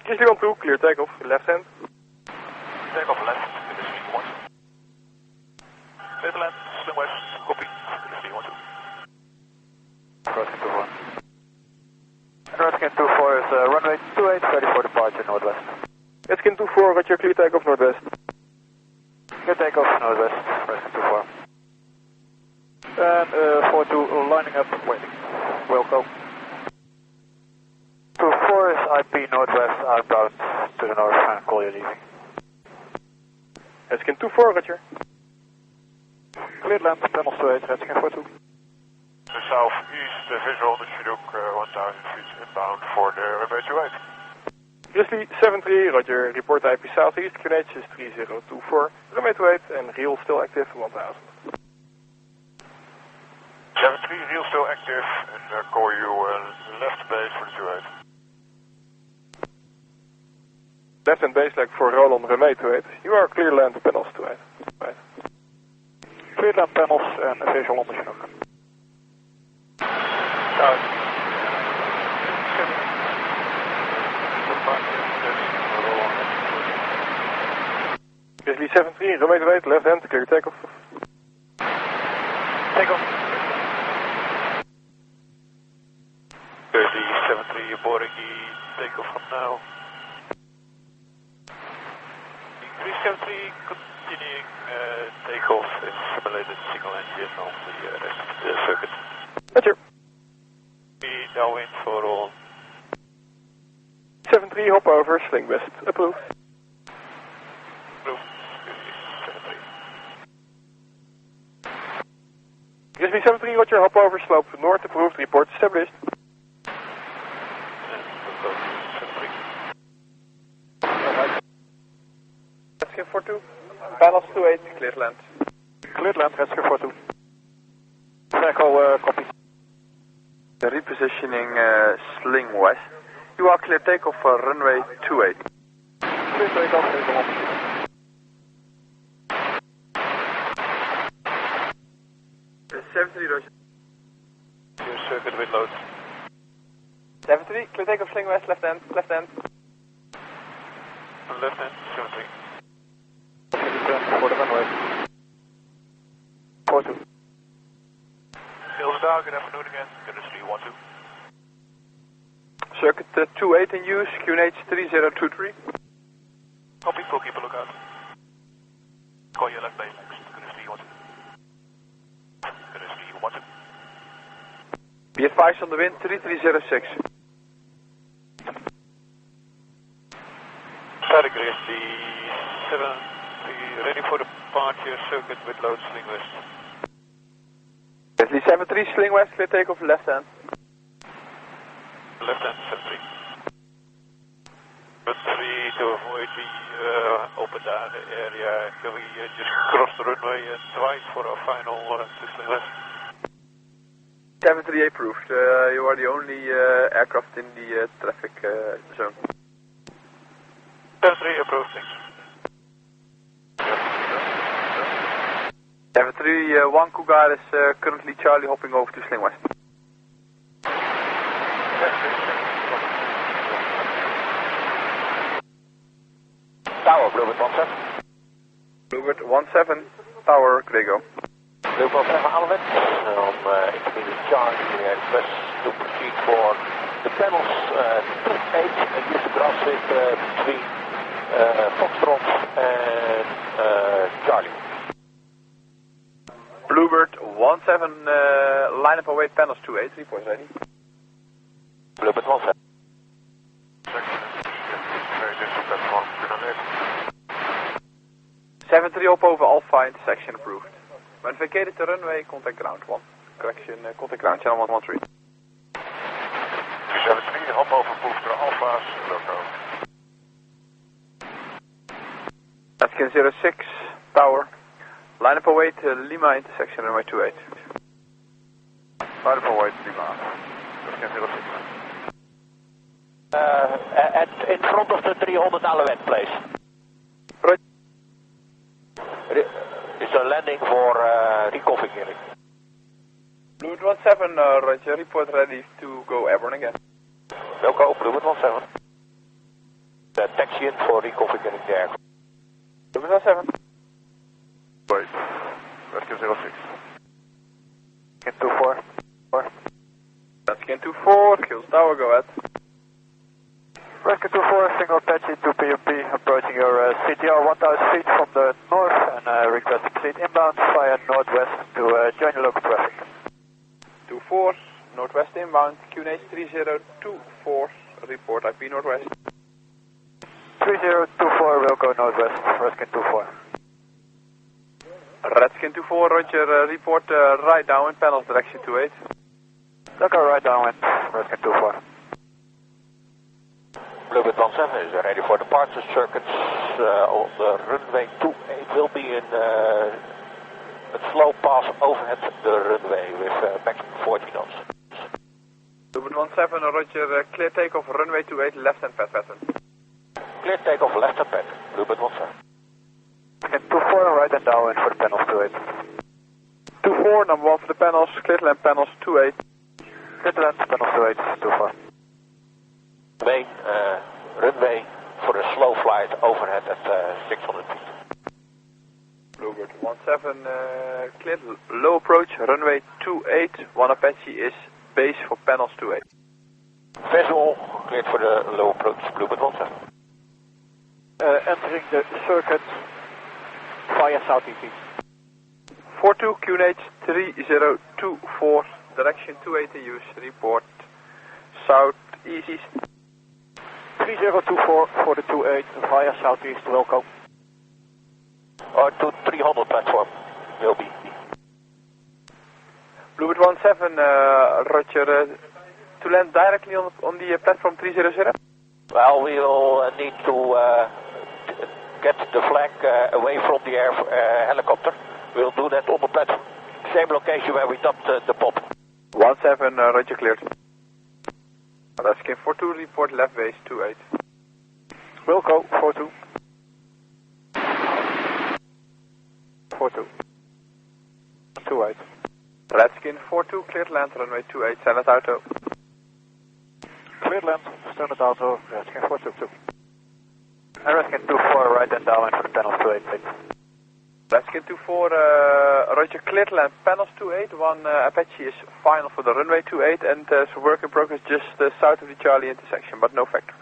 Grizzly 1-2, clear takeoff, left hand. Takeoff left, Grizzly 1. Clear to land, slim west, copy, Grizzly 1-2. Crossing 2-4. Crossing 2-4 is runway 28, ready for departure northwest. Redskin 2-4, roger, clear takeoff northwest. Clear takeoff northwest, crossing 2-4. And 4-2 lining up, waiting. Wilco. 2-4 is IP northwest, outbound to the north, and call you leaving. Redskin 2-4, roger. Cleared land, panels 28, Redskin 4-2. The southeast visual on the Chinook 1000 feet inbound for the runway 28. Grizzly 7-3, roger, report IP southeast, QNH is 3024, runway 28, and reel still active, 1000. 7-3, reel still active, and call you left base for the 28. Left hand base like for Roland, runway 28. You are clear land panels 28. Right. Clear land panels and visual on the Chinook. Grizzly 7-3, runway 28, left hand, clear takeoff. Takeoff. Grizzly 7-3, you're boarding the takeoff from now. Grizzly 7-3, continuing takeoff in simulated single engine on the rest of the circuit. Roger. Be downwind for all. 7-3, hop over, sling west, approved. Approved. Grizzly 7-3, roger, hop over, slope north, approved, report established. Redskin 4-2, panels 28, cleared land. Cleared land, Redskin 4-2. Echo, copy. The repositioning sling west. You are clear takeoff for runway 28. Clear takeoff, visual on the Chinook. The 73 roger. Your circuit with load. 7-3, clear takeoff, sling west, left hand, left hand. Left hand, 7-3. For the runway. 4-2. Hills down, good afternoon again. Grizzly 1-2. Circuit 28 in use, QNH 3023. Copy, we'll keep a lookout. Call you left base next, Grizzly 1-2. Grizzly 1-2. Be advised on the wind 3306. Static Grizzly 7-3, ready for departure, circuit with load, sling west. Grizzly 73, sling west, clear takeoff left hand. Left hand, 7-3. But 3 to avoid the open down area, can we just cross the runway twice for our final to sling west? 73 approved. You are the only aircraft in the traffic zone. 7-3 approved, thanks. 73, 1 Cougar is currently Charlie hopping over to sling west. Tower, Bluebird 17. Bluebird 17, Tower, Grego. Bluebird 7 Alvet, on intermediate charge, request to proceed for the panels 8, use the grass with between Foxtrot and Charlie. Bluebird 17, line up await panels 28, report ready. Bluebird 17. Very different platform, 73 hop over Alpha, intersection approved. When vacated the runway, contact ground 1. Correction, contact ground channel 113. 73, hop over booster Alpha's, loco. Redskin 06, Tower. Line up await Lima, intersection runway 28. Line up await Lima. Redskin 06. In front of the 300 Alouette, please. Right. It's a landing for reconfiguring. Bluebird 17, roger, report ready to go airborne again. Welcome, Bluebird 17. taxi in for reconfiguring the aircraft. Bluebird 17. Wait. Redskins 06. Skin 24. Redskins 24, Kills Tower, go ahead. Redskins 24, single Apache 2 PUP, approaching your CTR 1000 feet from the north and request to proceed inbound via northwest to join your local traffic. 24, northwest inbound, QNH 3024, report IP northwest. 3024 will go northwest, Redskin 24. Redskin 24, roger, report right downwind, panels direction 28. Look right downwind, Redskin 24. Bluebird 17 is ready for departure. Circuits on the runway 28 will be in a slow pass overhead the runway with maximum 40 knots. Bluebird 17, roger, clear takeoff, runway 28, left hand pattern. Clear takeoff left hand pattern, Bluebird 17. Redskin 24, right and downwind for the panels 28. 24, number 1 for the panels, clear to land panels 28. Clear to land, panels 28, 24. Main runway for a slow flight overhead at 600 feet. Bluebird 17, cleared, low approach, runway 28, 1 Apache is base for panels 28. Visual, cleared for the low approach, Bluebird 17. Entering the circuit via southeast. 42, QNH 3024, direction 28 in use, report southeast. 3024 for the 28 via southeast, welcome. Or to 300 platform, will be. Bluebird 17, roger, to land directly on the platform 300? Well, we will need to get the flag away from the helicopter. We'll do that on the platform. Same location where we dumped the pop. 17, roger, cleared. Redskin 42, report left base 28. Wilco, 42. 42. 28. Redskin 42, cleared land, runway 28, standard auto. Cleared land, standard auto, Redskin 422. And Redskin 24, right and downwind for the panels 28, please. Redskin 24, roger, cleared land, panels 28, 1 Apache is final for the runway 28 and so work in progress just south of the Charlie intersection, but no factor.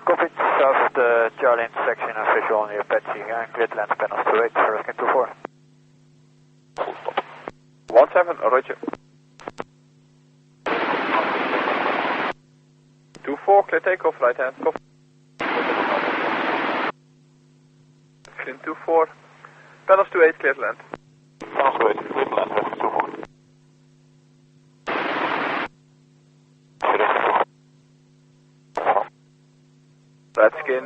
Copy, south of the Charlie intersection and visual on the Apache and cleared land panels 28 for Redskin 24. 17, roger. 24, clear takeoff, right hand, copy. 24, panels 28, cleared land. Panels 28, cleared land, Redskin 24. Redskin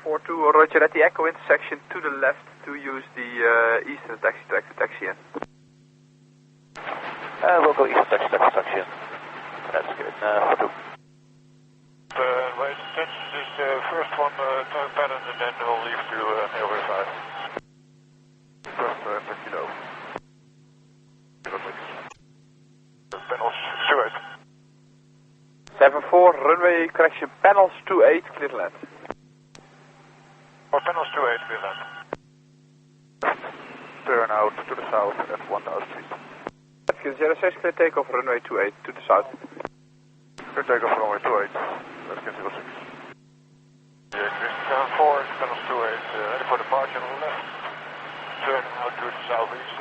42, roger, at the Echo intersection to the left to use the eastern taxi in. We'll go eastern taxi in. That's good. 42. My intention is the first one turn pattern and then we'll leave to Airway 5. First, let you know. 06. Panels 28. 74, runway correction, panels 28, clear land. Or panels 28, clear land. Turn out to the south at 1000 feet. Redskin 06, clear takeoff, runway 28 to the south. Clear takeoff runway 28, Redskin 06. Yeah, Christian 4, panels 28, ready for departure on the left. Turn out to the southeast.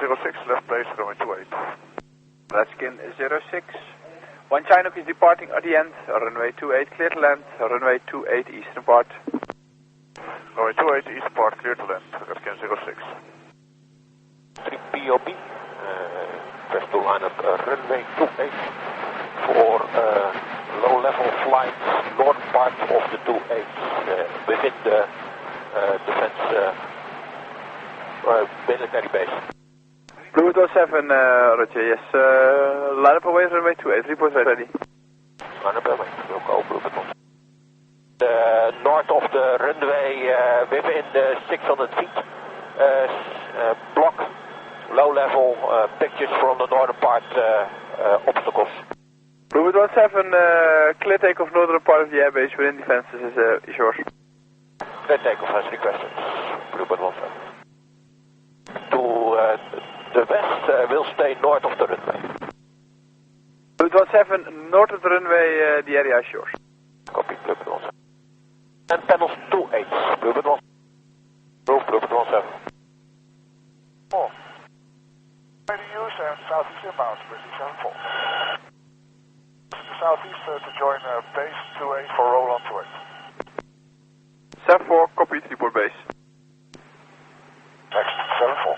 06, left base, runway 28. Redskin 06. 1 Chinook is departing at the end, runway 28 clear to land, runway 28 eastern part. Runway 28 east part clear to land, Redskin 06. 3 POB, press to line up runway 28 for low level flights, north part of the 28 within the defense military base. Bluebird 07, roger, yes. Line up away, runway 28, report ready. Line up away, we'll go Bluebird 07. North of the runway, within the 600 feet, block, low level, pictures from the northern part, obstacles. Bluebird 217, clear takeoff northern part of the airbase within defenses is yours. Clear takeoff as requested. Bluebird 17. To the west will stay north of the runway. 217, north of the runway, the area is yours. Copy, Bluebird 17. And panels 28, Bluebird 1. Bluebird 17. Oh. Ready to use and southeast inbound, British 74. Southeast to join base 28 for roll on 28. 74, copy, report base. Next, 74.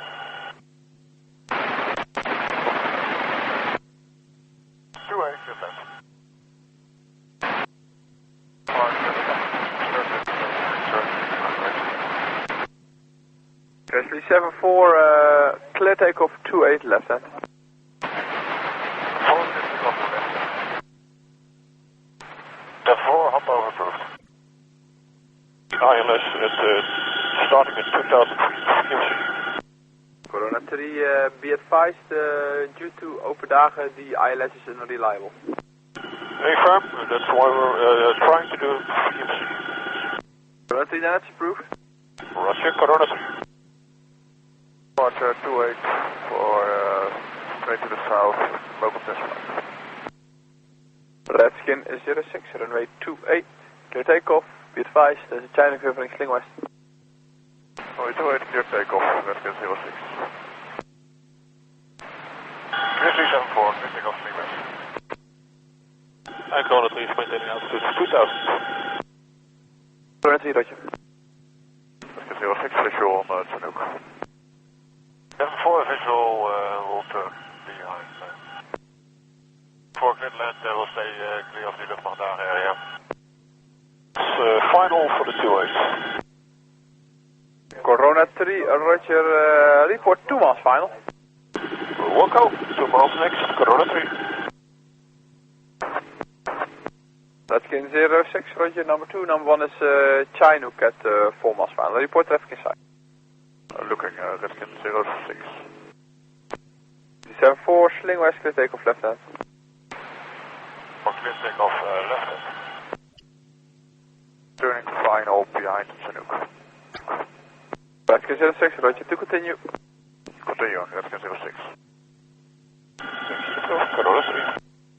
28, good left. Wesley 74, clear takeoff 28 left hand. Therefore, hop over approved. ILS starting in 2003. Corona 3, be advised, due to open dagen, the ILS is unreliable. Affirm, that's why we're trying to do PMC. Corona 3, that's approved. Roger, Corona 3. Departure 28 for straight to the south, local test flight. Redskin 06, runway 28, clear takeoff, be advised, there's a China covering Sling West. Runway 28, clear takeoff, Redskin 06. Grizzly 74, clear takeoff, Sling West. And Corona 3 is maintaining altitude 2000. Corona 3, roger. Redskin 06, visual on Chinook. 74 visual will turn behind. For Midland will stay clear of the Luftmacht area. Final for the 28. Corona 3, roger, report 2 miles final. Wilco, 2 miles next, Corona 3. Redskin 06, roger, number 2, number 1 is Chinook at 4 miles final. Report traffic inside. Looking, Redskin 06. 74, Sling West, clear takeoff left hand. For clear takeoff left hand. Turning final behind Chinook. Redskin 06, roger, to continue. Continue, Redskin 06. Corona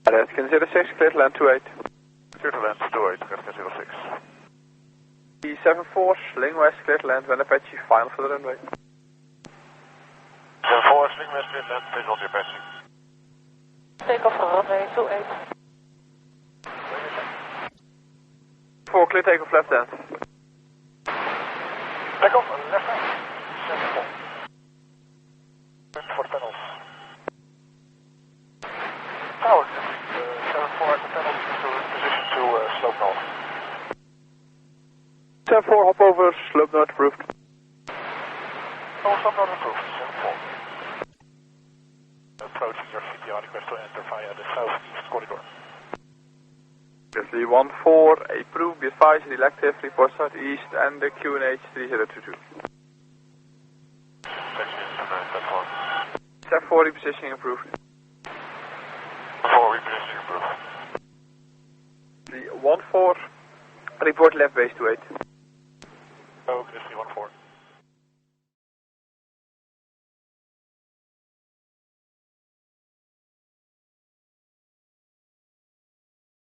3. Redskin 06, clear to land 28. Clear to land 28, Redskin 06. E74, Sling West, clear to land, when Apache, final for the runway. 74, Sling West, clear to land, visual to Apache. Takeoff for runway 28. 4, clear takeoff left hand. Takeoff left hand, 74. For the panels. Tower, 74 at the panels into position to slope north. 74, hop over, slope north approved. Oh, slope north approved, 74. Approaching your CPR request to enter via the southeast corridor. Grizzly 14, approved, be advised, elective, report southeast, and the QNH 3022. Platform. 74, repositioning approved. 4 repositioning approved. The 14, report left base 28. Oh, Grizzly 14.